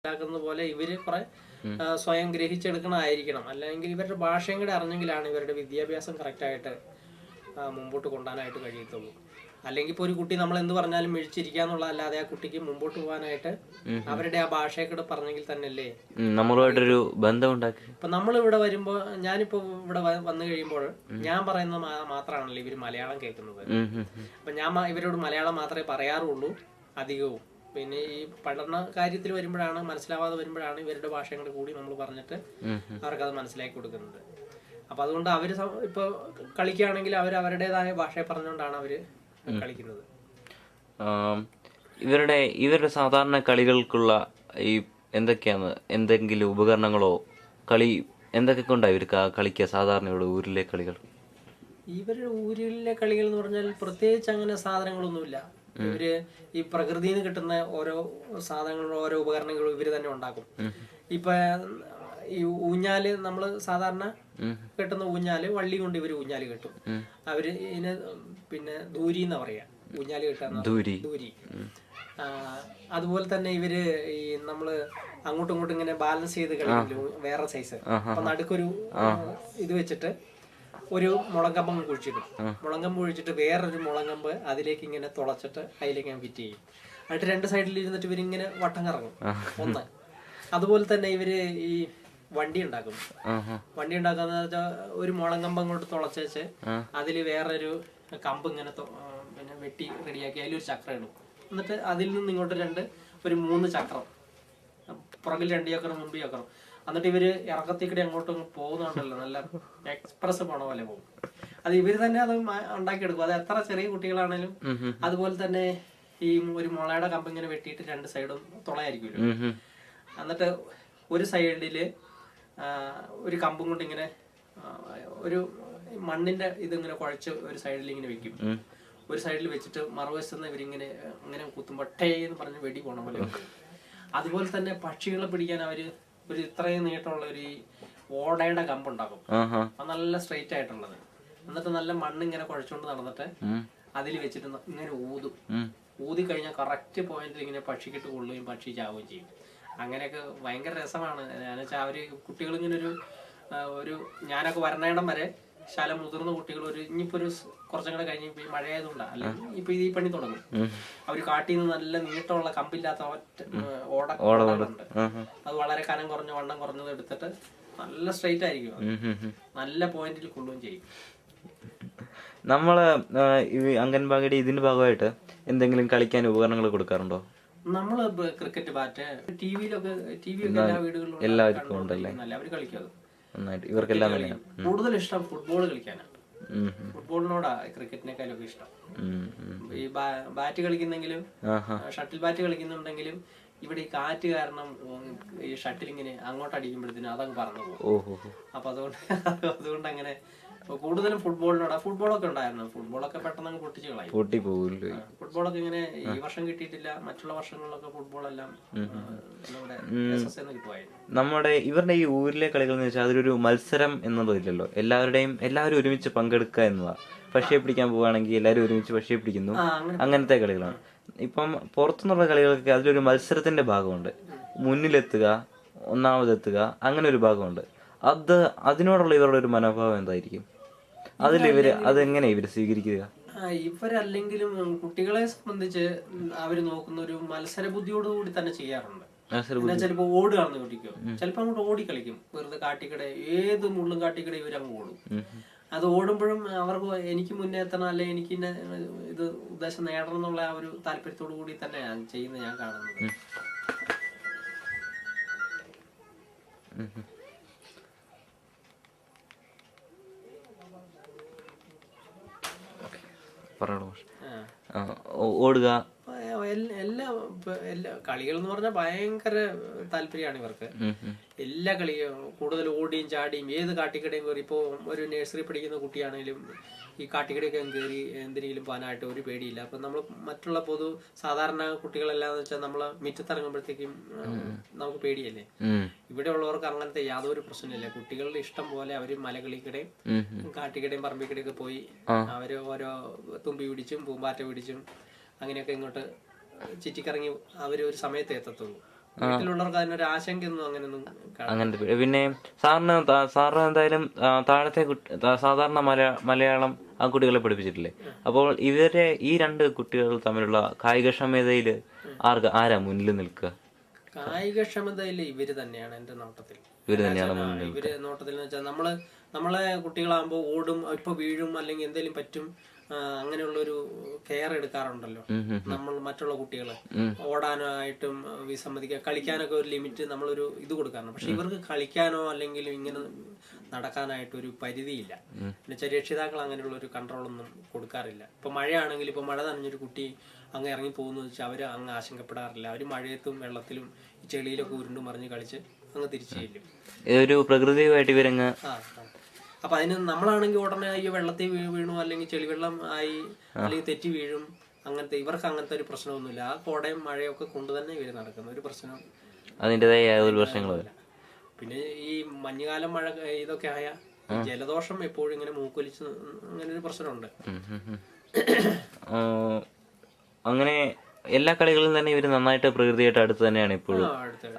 മനസ്സിലാക്കുന്ന പോലെ ഇവര് കുറെ സ്വയം ഗ്രഹിച്ചെടുക്കണമായിരിക്കണം. അല്ലെങ്കിൽ ഇവരുടെ ഭാഷയും കൂടെ അറിഞ്ഞെങ്കിലാണ് ഇവരുടെ വിദ്യാഭ്യാസം കറക്റ്റായിട്ട് മുമ്പോട്ട് കൊണ്ടുപോകാനായിട്ട് കഴിയത്തുള്ളൂ. അല്ലെങ്കിൽ ഇപ്പോൾ ഒരു കുട്ടി നമ്മൾ എന്ത് പറഞ്ഞാലും മിഴിച്ചിരിക്കാന്നുള്ളതല്ലാതെ ആ കുട്ടിക്ക് മുമ്പോട്ട് പോകാനായിട്ട് അവരുടെ ആ ഭാഷയൊക്കെ പറഞ്ഞെങ്കിൽ തന്നെയല്ലേ നമ്മളുമായിട്ടൊരു ബന്ധം ഉണ്ടാക്കി. ഇപ്പൊ നമ്മളിവിടെ വരുമ്പോൾ, ഞാനിപ്പോ ഇവിടെ വന്നു കഴിയുമ്പോൾ ഞാൻ പറയുന്ന മാത്രമാണല്ലോ ഇവര് മലയാളം കേൾക്കുന്നത്. അപ്പൊ ഞാൻ ഇവരോട് മലയാളം മാത്രമേ പറയാറുള്ളൂ അധികവും. പിന്നെ ഈ പഠന കാര്യത്തിൽ വരുമ്പോഴാണ്, മനസ്സിലാവാതെ വരുമ്പോഴാണ് ഇവരുടെ ഭാഷയും കൂടി നമ്മൾ പറഞ്ഞിട്ട് അവർക്കത് മനസ്സിലാക്കി കൊടുക്കുന്നത്. അപ്പൊ അതുകൊണ്ട് അവര് ഇപ്പൊ കളിക്കുകയാണെങ്കിൽ അവർ അവരുടേതായ ഭാഷയെ പറഞ്ഞുകൊണ്ടാണ് അവര് കളിക്കുന്നത്. ഇവരുടെ സാധാരണ കളികൾക്കുള്ള ഈ എന്തൊക്കെയാണ്, എന്തെങ്കിലും ഉപകരണങ്ങളോ കളി എന്തൊക്കെ കൊണ്ടാണ് ഇവർ കളിക്കുക സാധാരണ ഇവിടെ ഊരിലെ കളികൾ? ഇവരുടെ ഊരിലെ കളികൾ എന്ന് പറഞ്ഞാൽ പ്രത്യേകിച്ച് അങ്ങനെ സാധനങ്ങളൊന്നുമില്ല. ഇവര് ഈ പ്രകൃതിയിൽ നിന്ന് കിട്ടുന്ന ഓരോ സാധനങ്ങളും ഓരോ ഉപകരണങ്ങളും ഇവര് തന്നെ ഉണ്ടാക്കും. ഇപ്പൊ ഈ ഊഞ്ഞാല്, നമ്മള് സാധാരണ കെട്ടുന്ന ഊഞ്ഞാല് വള്ളി കൊണ്ട് ഇവര് ഊഞ്ഞാല് കെട്ടും. അവര് ഇതിന് പിന്നെ ദൂരി എന്നാ പറയാ, ഊഞ്ഞാല് കെട്ടാന്ന്. ദൂരി. അതുപോലെ തന്നെ ഇവര് ഈ നമ്മള് അങ്ങോട്ടും ഇങ്ങോട്ടും ഇങ്ങനെ ബാലൻസ് ചെയ്ത് കളിക്കില്ല, വേറെ സൈസ്. അപ്പൊ നടുക്കൊരു ഇത് വെച്ചിട്ട് ഒരു മുളങ്കമ്പം കുഴിച്ചിടും. മുളങ്കമ്പ് കുഴിച്ചിട്ട് വേറൊരു മുളങ്കമ്പ് അതിലേക്ക് ഇങ്ങനെ തുളച്ചിട്ട് അതിലേക്ക് ഞാൻ ഫിറ്റ് ചെയ്യും. എന്നിട്ട് രണ്ട് സൈഡിൽ ഇരുന്നിട്ട് ഇവരിങ്ങനെ വട്ടം കറങ്ങും ഒന്ന്. അതുപോലെ തന്നെ ഇവര് ഈ വണ്ടി ഉണ്ടാക്കും. വണ്ടി ഉണ്ടാക്കാന്ന് വെച്ചാൽ ഒരു മുളങ്കമ്പം കൊണ്ട് തുളച്ചേച്ച് അതില് വേറൊരു കമ്പ് ഇങ്ങനെ പിന്നെ വെട്ടി റെഡിയാക്കി അതിലൊരു ചക്രം ഇടും. എന്നിട്ട് അതിൽ നിന്ന് ഇങ്ങോട്ട് ഒരു 3 ചക്രം, പുറകിൽ 2 ചക്രം, മുമ്പ് ചക്രം. എന്നിട്ട് ഇവര് ഇറക്കത്തിക്കൂടെ അങ്ങോട്ടും പോകുന്നുണ്ടല്ലോ, നല്ല എക്സ്പ്രസ് പോണ പോലെ പോകും. അത് ഇവര് തന്നെ അത് ഉണ്ടാക്കിയെടുക്കും. അത് എത്ര ചെറിയ കുട്ടികളാണേലും. അതുപോലെ തന്നെ ഈ ഒരു മുളയുടെ കമ്പ് ഇങ്ങനെ വെട്ടിയിട്ട് 2 സൈഡും തുളയായിരിക്കുമല്ലോ. എന്നിട്ട് ഒരു സൈഡില് ഒരു കമ്പും കൊണ്ട് ഇങ്ങനെ ഒരു മണ്ണിന്റെ ഇതിങ്ങനെ കുഴച്ച് ഒരു സൈഡിൽ ഇങ്ങനെ വെക്കും. ഒരു സൈഡിൽ വെച്ചിട്ട് മറുവശത്തുനിന്ന് ഇവരിങ്ങനെ ഇങ്ങനെ കുത്തുമ്പോ ടേ എന്ന് പറഞ്ഞ് വെടി പോണ പോലെ. അതുപോലെ തന്നെ പക്ഷികളെ പിടിക്കാൻ അവര് ഒരു ഇത്രയും നീട്ടമുള്ള ഒരു ഓടയുടെ കമ്പുണ്ടാക്കും. അത് നല്ല സ്ട്രെയിറ്റ് ആയിട്ടുള്ളത്. എന്നിട്ട് നല്ല മണ്ണ് ഇങ്ങനെ കുഴച്ചുകൊണ്ട് നടന്നിട്ട് അതിൽ വെച്ചിട്ട് ഇങ്ങനെ ഊതും. ഊതി കഴിഞ്ഞാൽ കറക്റ്റ് പോയിന്റിൽ ഇങ്ങനെ പക്ഷിക്കിട്ട് കൊള്ളുകയും പക്ഷി ചാവുകയും ചെയ്യും. അങ്ങനെയൊക്കെ ഭയങ്കര രസമാണ്. എന്നുവെച്ചാൽ അവര് കുട്ടികൾ ഇങ്ങനെ ഒരു ഞാനൊക്കെ വരണയിടം വരെ ശാല മുതിർന്ന കുട്ടികൾ ഇനിയിപ്പോ കുറച്ചും കൂടെ കഴിഞ്ഞ് മഴയായതുകൊണ്ടാ, അല്ലെങ്കിൽ ഇപ്പൊ ഈ പണി തുടങ്ങും. അവര് കാട്ടിൽ നിന്ന് നല്ല നീട്ടമുള്ള കമ്പില്ലാത്ത ഓടകളുണ്ട്. അത് വളരെ കനം കുറഞ്ഞ വണ്ണം കുറഞ്ഞത് എടുത്തിട്ട് നല്ല സ്ട്രെയിറ്റ് ആയിരിക്കും, നല്ല പോയിന്റിൽ കൊള്ളുകയും ചെയ്യും. നമ്മള് ഈ അംഗൻവാടിയുടെ ഇതിന്റെ ഭാഗമായിട്ട് എന്തെങ്കിലും കളിക്കാൻ ഉപകരണങ്ങൾ കൊടുക്കാറുണ്ടോ? നമ്മള് ക്രിക്കറ്റ് ബാറ്റ്, ടി വി ഒക്കെ എല്ലാ വീടുകളിലും എല്ലാവർക്കും ഉണ്ടല്ലേ, അവര് കളിക്കാതെ നന്നായിട്ട്. ഇവർക്കെല്ലാം കൂടുതൽ ഇഷ്ടം ഫുട്ബോൾ കളിക്കാനാണ്. ഫുട്ബോളിനോടാ ക്രിക്കറ്റിനേക്കാളും ഒക്കെ ഇഷ്ടം. ഈ ബാറ്റ് കളിക്കുന്നെങ്കിലും ഷട്ടിൽ ബാറ്റ് കളിക്കുന്നുണ്ടെങ്കിലും ഇവിടെ ഈ കാറ്റ് കാരണം ഈ ഷട്ടിൽ ഇങ്ങനെ അങ്ങോട്ട് അടിക്കുമ്പോഴത്തേനും അതങ്ങ് പറന്നു പോകും. അപ്പൊ അതുകൊണ്ട് അങ്ങനെ കൂടുതലും ഫുട്ബോളൊക്കെ ഉണ്ടായിരുന്നു. ഫുട്ബോളൊക്കെ പെട്ടെന്ന് അങ്ങ് പൊട്ടിച്ച് കളയും, പൊട്ടിപ്പോകില്ല. ഫുട്ബോളൊക്കെ ഇങ്ങനെ ഈ വർഷം കിട്ടിയിട്ടില്ല, മറ്റുള്ള വർഷങ്ങളിലൊക്കെ ഫുട്ബോളെല്ലാം നമ്മുടെ ഇവരുടെ ഈ ഊരിലെ കളികൾ എന്ന് വെച്ചാൽ അതൊരു മത്സരം എന്നതില്ലല്ലോ, എല്ലാവരും ഒരുമിച്ച് പങ്കെടുക്കുക എന്നതാ. പക്ഷിയെ പിടിക്കാൻ പോവുകയാണെങ്കിൽ എല്ലാവരും ഒരുമിച്ച് പക്ഷിയെ പിടിക്കുന്നു, അങ്ങനത്തെ കളികളാണ്. ഇപ്പം പുറത്തുനിന്നുള്ള കളികൾക്ക് അതിലൊരു മത്സരത്തിന്റെ ഭാഗമുണ്ട്, മുന്നിലെത്തുക, ഒന്നാമതെത്തുക, അങ്ങനെ ഒരു ഭാഗമുണ്ട്. അതിനോടുള്ള ഇവരുടെ ഒരു മനോഭാവം എന്തായിരിക്കും? അതെങ്ങനെ ഇവര് സ്വീകരിക്കുക? ഇവരല്ലെങ്കിലും കുട്ടികളെ സംബന്ധിച്ച് അവര് നോക്കുന്ന ഒരു മത്സര ബുദ്ധിയോടുകൂടി തന്നെ ചെയ്യാറുണ്ട്. ചിലപ്പോ ഓടുകയാണെന്ന് കുട്ടിക്കോ, ചിലപ്പോ അങ്ങോട്ട് ഓടി കളിക്കും. വെറുതെ കാട്ടിക്കട, ഏത് മുള്ളും കാട്ടിക്കട ഇവരങ്ങ് ഓടും. അത് ഓടുമ്പോഴും അവർക്ക് എനിക്ക് മുന്നേ എത്തണം, അല്ലെ എനിക്ക് ഇത് ഉദ്ദേശം നേടണം എന്നുള്ള ആ ഒരു താല്പര്യത്തോടു കൂടി തന്നെയാണ് ചെയ്യുന്നത് ഞാൻ കാണുന്നത്. ഓടുക, എല്ലാ കളികൾ എന്ന് പറഞ്ഞാൽ ഭയങ്കര താല്പര്യമാണ് ഇവർക്ക്. എല്ലാ കളിയും കൂടുതൽ ഓടിയും ചാടിയും ഏത് കാട്ടിക്കടയും കയറി. ഇപ്പോൾ ഒരു നഴ്സറി പഠിക്കുന്ന കുട്ടിയാണെങ്കിലും ഈ കാട്ടിക്കടയൊക്കെ കയറി എന്തിനെങ്കിലും പോകാനായിട്ട് ഒരു പേടിയില്ല. അപ്പൊ നമ്മൾ മറ്റുള്ള സാധാരണ കുട്ടികളെല്ലാം വെച്ചാൽ നമ്മള് മുറ്റത്തിറങ്ങുമ്പോഴത്തേക്കും നമുക്ക് പേടിയല്ലേ. ഇവിടെ ഉള്ളവർക്ക് അങ്ങനത്തെ യാതൊരു പ്രശ്നമില്ല. കുട്ടികളുടെ ഇഷ്ടം പോലെ അവര് മലകളിക്കടയും കാട്ടിക്കടയും പറമ്പിക്കടയൊക്കെ പോയി അവര് ഓരോ തുമ്പി പിടിച്ചും പൂമ്പാറ്റ പിടിച്ചും അങ്ങനെയൊക്കെ ഇങ്ങോട്ട് ചുറ്റിക്കറങ്ങി അവര് ഒരു സമയത്ത് എത്തത്തുള്ളൂ. വീട്ടിലുള്ളവർക്ക് അതിനൊരു ആശങ്കയൊന്നും അങ്ങനെയൊന്നും അങ്ങനത്തെ പിന്നെ സാറിന് എന്തായാലും താഴത്തെ സാധാരണ മലയാളം ആ കുട്ടികളെ പഠിപ്പിച്ചിട്ടില്ലേ? അപ്പോൾ ഇവരെ ഈ രണ്ട് കുട്ടികൾ തമ്മിലുള്ള കായികക്ഷമതയിൽ ആരാ മുന്നിൽ നിൽക്കുക? കായികക്ഷമതയിൽ ഇവര് തന്നെയാണ് എന്റെ നോട്ടത്തിൽ. ഇവര് തന്നെയാണ് ഇവര് നോട്ടത്തിൽ എന്ന് വെച്ചാൽ നമ്മളെ കുട്ടികളാകുമ്പോൾ ഓടും, ഇപ്പൊ വീഴും, അല്ലെങ്കിൽ എന്തെങ്കിലും പറ്റും, അങ്ങനെയുള്ളൊരു കെയർ എടുക്കാറുണ്ടല്ലോ നമ്മൾ. മറ്റുള്ള കുട്ടികള് ഓടാനായിട്ടും വിസമ്മതിക്കുക, കളിക്കാനൊക്കെ ഒരു ലിമിറ്റ്, നമ്മളൊരു ഇത് കൊടുക്കാറുണ്ട്. പക്ഷെ ഇവർക്ക് കളിക്കാനോ അല്ലെങ്കിൽ ഇങ്ങനെ നടക്കാനായിട്ട് ഒരു പരിധിയില്ല. എന്നുവെച്ചാൽ രക്ഷിതാക്കൾ അങ്ങനെയുള്ള ഒരു കൺട്രോളൊന്നും കൊടുക്കാറില്ല. ഇപ്പൊ മഴയാണെങ്കിൽ ഇപ്പൊ മഴ നനഞ്ഞൊരു കുട്ടി അങ്ങ് ഇറങ്ങി പോകുന്നു വെച്ചാൽ അവര് അങ്ങ് ആശങ്കപ്പെടാറില്ല. അവര് മഴയത്തും വെള്ളത്തിലും ചെളിയിലൊക്കെ ഉരുണ്ടു മറിഞ്ഞ് കളിച്ച് അങ്ങ് തിരിച്ചു ചെല്ലും. ഒരു പ്രകൃതിയുമായിട്ട് ഇവരങ്ങ്. അപ്പൊ അതിന് നമ്മളാണെങ്കിൽ ഉടനെ ഈ വെള്ളത്തിൽ വീണു അല്ലെങ്കിൽ ചെളിവെള്ളം ആയി അല്ലെങ്കിൽ തെറ്റി വീഴും, അങ്ങനത്തെ ഇവർക്ക് അങ്ങനത്തെ ഒരു പ്രശ്നമൊന്നുമില്ല. ആ കോടയും മഴയൊക്കെ കൊണ്ട് തന്നെ ഇവര് നടക്കുന്ന ഒരു പ്രശ്നം അതിൻ്റെതായ യാതൊരു പ്രശ്നങ്ങളും. പിന്നെ ഈ മഞ്ഞുകാലം മഴ ഇതൊക്കെ ആയ ജലദോഷം എപ്പോഴും ഇങ്ങനെ മൂക്കൊലിച്ച് അങ്ങനെ ഒരു പ്രശ്നമുണ്ട്. അങ്ങനെ എല്ലാ കളികളിലും തന്നെ ഇവര് നന്നായിട്ട് പ്രകൃതിയായിട്ട് അടുത്ത് തന്നെയാണ് ഇപ്പോഴും.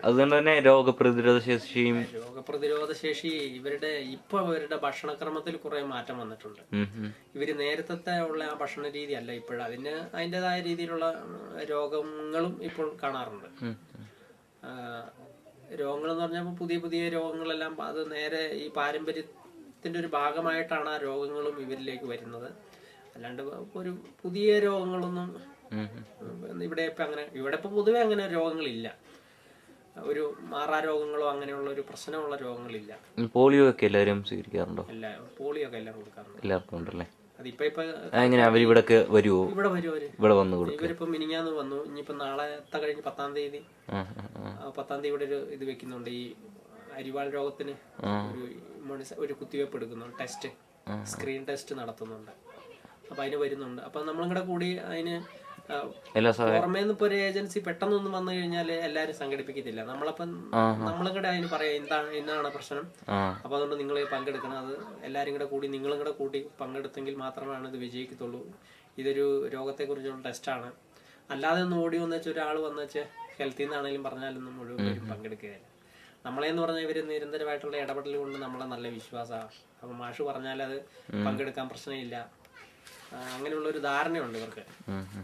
അതുകൊണ്ട് തന്നെ രോഗപ്രതിരോധ ശേഷി ഇവരുടെ ഭക്ഷണക്രമത്തിൽ കുറെ മാറ്റം വന്നിട്ടുണ്ട്. ഇവര് നേരത്തെ ഉള്ള ആ ഭക്ഷണ രീതി അല്ല ഇപ്പോഴും. അതിൻ്റെതായ രീതിയിലുള്ള രോഗങ്ങളും ഇപ്പോൾ കാണാറുണ്ട്. രോഗങ്ങൾ എന്ന് പറഞ്ഞാൽ പുതിയ പുതിയ രോഗങ്ങളെല്ലാം അത് നേരെ ഈ പാരമ്പര്യത്തിന്റെ ഒരു ഭാഗമായിട്ടാണ് ആ രോഗങ്ങളും ഇവരിലേക്ക് വരുന്നത്. അല്ലാണ്ട് ഒരു പുതിയ രോഗങ്ങളൊന്നും ഇവിടെ ഇപ്പൊ പൊതുവെ അങ്ങനെ രോഗങ്ങളില്ല. ഒരു മാറാ രോഗങ്ങളോ അങ്ങനെയുള്ള ഒരു പ്രശ്നമുള്ള രോഗങ്ങളില്ല. പോളിയോ ഒക്കെ എല്ലാവരും സ്വീകരിക്കാറുണ്ടോ? പോളിയോ ഒക്കെ എല്ലാം കൊടുക്കാറുണ്ട്. എല്ലാവർക്കും ഉണ്ടല്ലേ? എങ്ങനെ ഇവിടെ വരുമോ? ഇവിടെ വന്നു കൊടുക്കും. ഇവരിപ്പോ മിനിഞ്ഞാന്ന് വന്നു. ഇനിയിപ്പോ നാളത്തെ കഴിഞ്ഞ് 10-ാം തീയതി ഇവിടെ ഒരു ഇത് വെക്കുന്നുണ്ട്. ഈ അരിവാൾ രോഗത്തിന് ഒരു കുത്തിവയ്പ്പ് എടുക്കുന്നുണ്ട്. ടെസ്റ്റ്, സ്ക്രീൻ ടെസ്റ്റ് നടത്തുന്നുണ്ട്. അപ്പൊ അതിന് വരുന്നുണ്ട്. അപ്പൊ നമ്മളും കൂടെ കൂടി അതിന് പുറമേന്ന് ഇപ്പൊ ഒരു ഏജൻസി പെട്ടെന്നൊന്നും വന്നു കഴിഞ്ഞാല് എല്ലാരും സംഘടിപ്പിക്കത്തില്ല. നമ്മളും കൂടെ അതിന് പറയാം ഇന്നാണ് പ്രശ്നം, അപ്പൊ അതുകൊണ്ട് നിങ്ങൾ പങ്കെടുക്കണം. അത് എല്ലാരും കൂടെ കൂടി നിങ്ങളും കൂടെ കൂടി പങ്കെടുത്തെങ്കിൽ മാത്രമാണ് ഇത് വിജയിക്കത്തുള്ളൂ. ഇതൊരു രോഗത്തെ കുറിച്ചുള്ള ടെസ്റ്റാണ്. അല്ലാതെ ഒന്ന് ഓടി വന്നു വെച്ചാൽ ഒരാൾ വന്നു വെച്ചാൽ ഹെൽത്തിൽ നിന്നാണെങ്കിലും പറഞ്ഞാലൊന്നും മുഴുവൻ പങ്കെടുക്കുകയില്ല. നമ്മളെന്ന് പറഞ്ഞാൽ ഇവര് നിരന്തരമായിട്ടുള്ള ഇടപെടൽ കൊണ്ട് നമ്മളെ നല്ല വിശ്വാസമാണ്. അപ്പൊ മാഷ് പറഞ്ഞാൽ അത് പങ്കെടുക്കാൻ പ്രശ്നമില്ല, അങ്ങനെയുള്ള ഒരു ധാരണയുണ്ട് ഇവർക്ക്.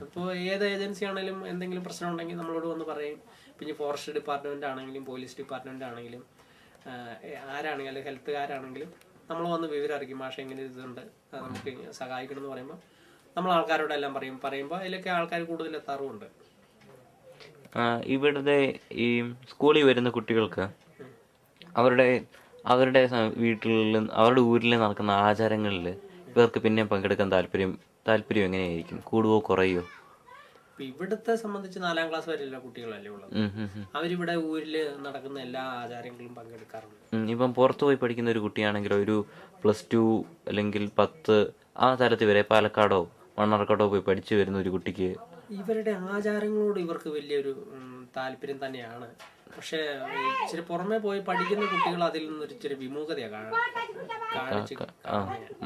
അപ്പോൾ ഏത് ഏജൻസി ആണെങ്കിലും എന്തെങ്കിലും പ്രശ്നം ഉണ്ടെങ്കിൽ നമ്മളോട് വന്ന് പറയും. പിന്നെ ഫോറസ്റ്റ് ഡിപ്പാർട്ട്മെന്റ് ആണെങ്കിലും പോലീസ് ഡിപ്പാർട്ട്മെന്റ് ആണെങ്കിലും ആരാണെങ്കിലും ഹെൽത്തുകാരാണെങ്കിലും നമ്മൾ വന്ന് വിവരം അറിയിക്കും. മാഷ ഇങ്ങനെ ഇതുണ്ട്, നമുക്ക് സഹായിക്കണം എന്ന് പറയുമ്പോൾ നമ്മൾ ആൾക്കാരോടെല്ലാം പറയുമ്പോൾ അതിലൊക്കെ ആൾക്കാർ കൂടുതൽ എത്താറുമുണ്ട്. ഇവിടുത്തെ ഈ സ്കൂളിൽ വരുന്ന കുട്ടികൾക്ക് അവരുടെ വീട്ടിലും അവരുടെ ഊരിൽ നടക്കുന്ന ആചാരങ്ങളിൽ ഇവർക്ക് പിന്നെ പങ്കെടുക്കാൻ താല്പര്യം എങ്ങനെയായിരിക്കും? കൂടുവോ കുറയോ? ഇവിടുത്തെ സംബന്ധിച്ച് 4-ാം ക്ലാസ് വരെയുള്ള കുട്ടികളല്ലേ ഉള്ളത്. അവരിവിടെ ഊരില് നടക്കുന്ന എല്ലാ ആചാരങ്ങളിലും പങ്കെടുക്കാറുണ്ട്. ഇപ്പം പുറത്തു പോയി പഠിക്കുന്ന ഒരു കുട്ടിയാണെങ്കിൽ ഒരു +2 അല്ലെങ്കിൽ 10 ആ തരത്തിൽ വരെ പാലക്കാടോ മണ്ണാർക്കാടോ പോയി പഠിച്ചു വരുന്ന ഒരു കുട്ടിക്ക് ഇവരുടെ ആചാരങ്ങളോട് ഇവർക്ക് വലിയൊരു താല്പര്യം തന്നെയാണ്. പക്ഷെ ഇച്ചിരി പുറമെ പോയി പഠിക്കുന്ന കുട്ടികൾ അതിൽ നിന്നൊരു ഇച്ചിരി വിമുഖതയാണ്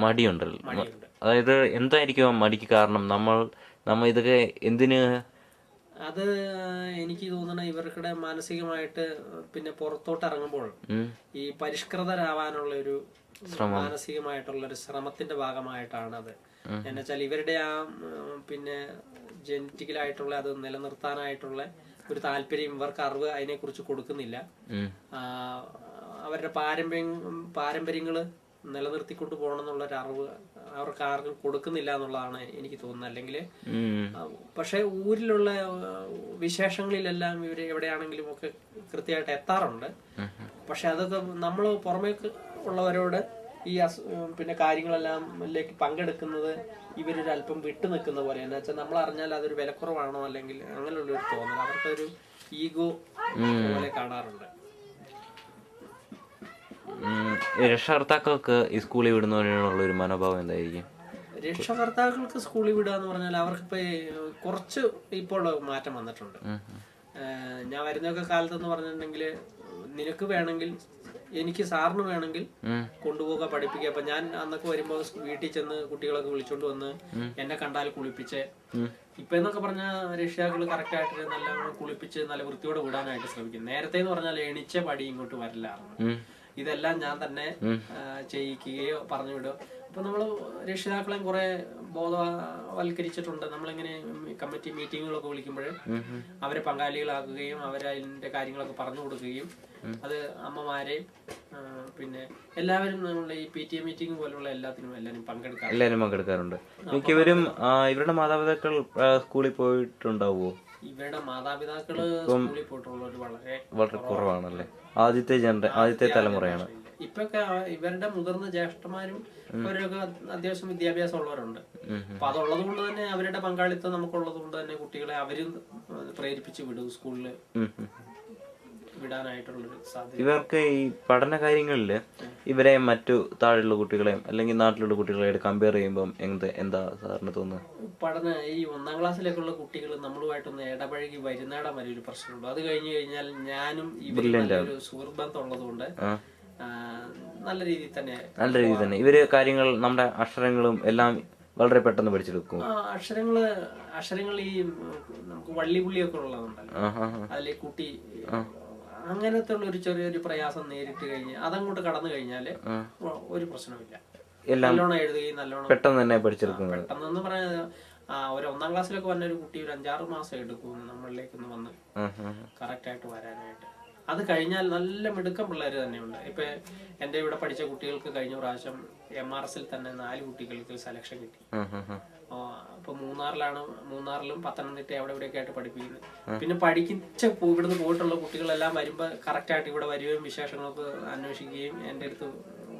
മടിയുണ്ടല്ലോ. അതായത് എന്തായിരിക്കും മടിക്ക് കാരണം? നമ്മൾ ഇതൊക്കെ എന്തിന്? അത് എനിക്ക് തോന്നണ ഇവർക്കിടെ മാനസികമായിട്ട് പിന്നെ പുറത്തോട്ട് ഇറങ്ങുമ്പോൾ ഈ പരിഷ്കൃതരാവാനുള്ള ഒരു മാനസികമായിട്ടുള്ള ഒരു ശ്രമത്തിന്റെ ഭാഗമായിട്ടാണ് അത്. എന്നുവെച്ചാൽ ഇവരുടെ ആ പിന്നെ ജനറ്റിക്കലായിട്ടുള്ള അത് നിലനിർത്താനായിട്ടുള്ള ഒരു താല്പര്യം ഇവർക്ക് അറിവ് അതിനെ കുറിച്ച് കൊടുക്കുന്നില്ല. അവരുടെ പാരമ്പര്യങ്ങള് നിലനിർത്തിക്കൊണ്ട് പോകണം എന്നുള്ളൊരു അറിവ് അവർക്ക് ആർക്കും കൊടുക്കുന്നില്ല എന്നുള്ളതാണ് എനിക്ക് തോന്നുന്നത്. അല്ലെങ്കിൽ പക്ഷെ ഊരിലുള്ള വിശേഷങ്ങളിലെല്ലാം ഇവര് എവിടെയാണെങ്കിലും ഒക്കെ കൃത്യമായിട്ട് എത്താറുണ്ട്. പക്ഷെ അതൊക്കെ നമ്മൾ പുറമേ ഉള്ളവരോട് ഈ പിന്നെ കാര്യങ്ങളെല്ലാം പങ്കെടുക്കുന്നത് ഇവരൊരല്പം വിട്ടു നിൽക്കുന്ന പോലെ. എന്താ വെച്ചാൽ നമ്മൾ അറിഞ്ഞാൽ അതൊരു വിലക്കുറവാണോ അല്ലെങ്കിൽ അങ്ങനെയുള്ളൊരു തോന്നൽ, അവർക്കൊരു ഈഗോ പോലെ കാണാറുണ്ട്. രക്ഷകർത്താക്കൾക്ക് ഈ സ്കൂളിൽ വിടുന്നതിനുള്ള ഒരു മനോഭാവം എന്തായിരിക്കും? രക്ഷകർത്താക്കൾക്ക് സ്കൂളിൽ വിടുക എന്ന് പറഞ്ഞാൽ അവർക്കിപ്പോ കുറച്ച് ഇപ്പോൾ മാറ്റം വന്നിട്ടുണ്ട്. ഞാൻ വരുന്നൊക്കെ കാലത്തെന്ന് പറഞ്ഞിട്ടുണ്ടെങ്കിൽ നിനക്ക് വേണമെങ്കിൽ എനിക്ക് സാറിന് വേണമെങ്കിൽ കൊണ്ടുപോകുക പഠിപ്പിക്കുക. അപ്പൊ ഞാൻ അന്നൊക്കെ വരുമ്പോ വീട്ടിൽ ചെന്ന് കുട്ടികളൊക്കെ വിളിച്ചോണ്ട് വന്ന് എന്നെ കണ്ടാൽ കുളിപ്പിച്ച് ഇപ്പൊ എന്നൊക്കെ പറഞ്ഞാൽ രക്ഷിതാക്കൾ കറക്റ്റ് ആയിട്ട് നല്ല കുളിപ്പിച്ച് നല്ല വൃത്തിയോടെ വിടാനായിട്ട് ശ്രമിക്കും. നേരത്തെ എന്ന് പറഞ്ഞാൽ എണിച്ച പടി ഇങ്ങോട്ട് വരില്ലായിരുന്നു. ഇതെല്ലാം ഞാൻ തന്നെ ചെയ്യിക്കുകയോ പറഞ്ഞു വിടുകയോ. അപ്പൊ നമ്മള് രക്ഷിതാക്കളെയും കുറെ ബോധവൽക്കരിച്ചിട്ടുണ്ട്. നമ്മളിങ്ങനെ കമ്മിറ്റി മീറ്റിങ്ങുകളൊക്കെ വിളിക്കുമ്പോൾ അവരെ പങ്കാളികളാക്കുകയും അവരതിന്റെ കാര്യങ്ങളൊക്കെ പറഞ്ഞു കൊടുക്കുകയും അത് അമ്മമാരെയും പിന്നെ എല്ലാവരും നമ്മളുടെ ഈ PTA മീറ്റിംഗ് പോലുള്ള എല്ലാവരും പങ്കെടുക്കാറുണ്ട്. മിക്കവരും ഇവരുടെ മാതാപിതാക്കൾ സ്കൂളിൽ പോയിട്ടുണ്ടാവുമോ? ഇവരുടെ മാതാപിതാക്കള് സ്കൂളിൽ പോയിട്ടുള്ളവർ വളരെ കുറവാണല്ലേ. ആദ്യത്തെ തലമുറയാണ്. ഇപ്പൊക്കെ ഇവരുടെ മുതിർന്ന ജ്യേഷ്ഠന്മാരും അവരൊക്കെ അത്യാവശ്യം വിദ്യാഭ്യാസം ഉള്ളവരുണ്ട്. അപ്പൊ അതുള്ളത് കൊണ്ട് തന്നെ അവരുടെ പങ്കാളിത്തം നമുക്കുള്ളത് കൊണ്ട് തന്നെ കുട്ടികളെ അവരും പ്രേരിപ്പിച്ച് വിടും സ്കൂളില് വിടാനായിട്ടുള്ളൊരു സാധ്യത. ഇവർക്ക് ഈ പഠന കാര്യങ്ങളില് ഇവരെ മറ്റു താഴെയുള്ള കുട്ടികളെയും അല്ലെങ്കിൽ നാട്ടിലുള്ള കുട്ടികളെയായിട്ട് കമ്പയർ ചെയ്യുമ്പോൾ എന്താ സാറിന് തോന്നുന്നത്? ഈ 1ാം ക്ലാസ്സിലേക്കുള്ള കുട്ടികൾ നമ്മളുമായിട്ടൊന്ന് ഇടപഴകി വരുന്നിടം വരെ ഒരു പ്രശ്നമുണ്ട്. അത് കഴിഞ്ഞു കഴിഞ്ഞാൽ ഞാനും ഇവരൊരു സുഹൃബന്ധം ഉള്ളത് കൊണ്ട് നല്ല രീതിയിൽ തന്നെ ഇവര് കാര്യങ്ങൾ നമ്മുടെ അക്ഷരങ്ങളും എല്ലാം വളരെ പെട്ടെന്ന് പഠിച്ചെടുക്കും. അക്ഷരങ്ങൾ ഈ നമുക്ക് വള്ളിപുള്ളിയൊക്കെ ഉള്ളതുണ്ടല്ലോ, അതിലെ കുട്ടി അങ്ങനത്തെ ഉള്ള ഒരു ചെറിയൊരു പ്രയാസം നേരിട്ട് കഴിഞ്ഞ് അതങ്ങോട്ട് കടന്നു കഴിഞ്ഞാല് ഒരു പ്രശ്നമില്ല. നല്ലോണം എഴുതുകയും നല്ലോണം പെട്ടെന്ന് തന്നെ പഠിച്ചെടുക്കും. പെട്ടെന്ന് പറയാ ഒരു 1ാം ക്ലാസ്സിലൊക്കെ വന്ന ഒരു കുട്ടി ഒരു 5-6 മാസം എടുക്കും നമ്മളിലേക്കൊന്ന് വന്ന് കറക്റ്റ് ആയിട്ട് വരാനായിട്ട്. അത് കഴിഞ്ഞാൽ നല്ല മിടുക്കം പിള്ളേർ തന്നെയുണ്ട്. ഇപ്പൊ എന്റെ ഇവിടെ പഠിച്ച കുട്ടികൾക്ക് കഴിഞ്ഞ പ്രാവശ്യം MRSൽ തന്നെ 4 കുട്ടികൾക്ക് സെലക്ഷൻ കിട്ടി. അപ്പൊ മൂന്നാറിലും പത്തനംതിട്ട അവിടെ ഇവിടെയൊക്കെ ആയിട്ട് പഠിപ്പിക്കുന്നത്. പിന്നെ ഇവിടുന്ന് പോയിട്ടുള്ള കുട്ടികളെല്ലാം വരുമ്പോ കറക്റ്റ് ആയിട്ട് ഇവിടെ വരികയും വിശേഷങ്ങളൊക്കെ അന്വേഷിക്കുകയും എന്റെ അടുത്ത്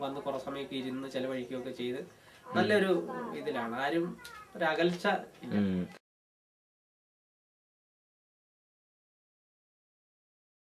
വന്ന് കുറെ സമയമൊക്കെ ഇരുന്ന് ചെലവഴിക്കുകയൊക്കെ ചെയ്ത് നല്ലൊരു ഇതിലാണ്. ആരും ഒരു അകൽച്ച ഇല്ല.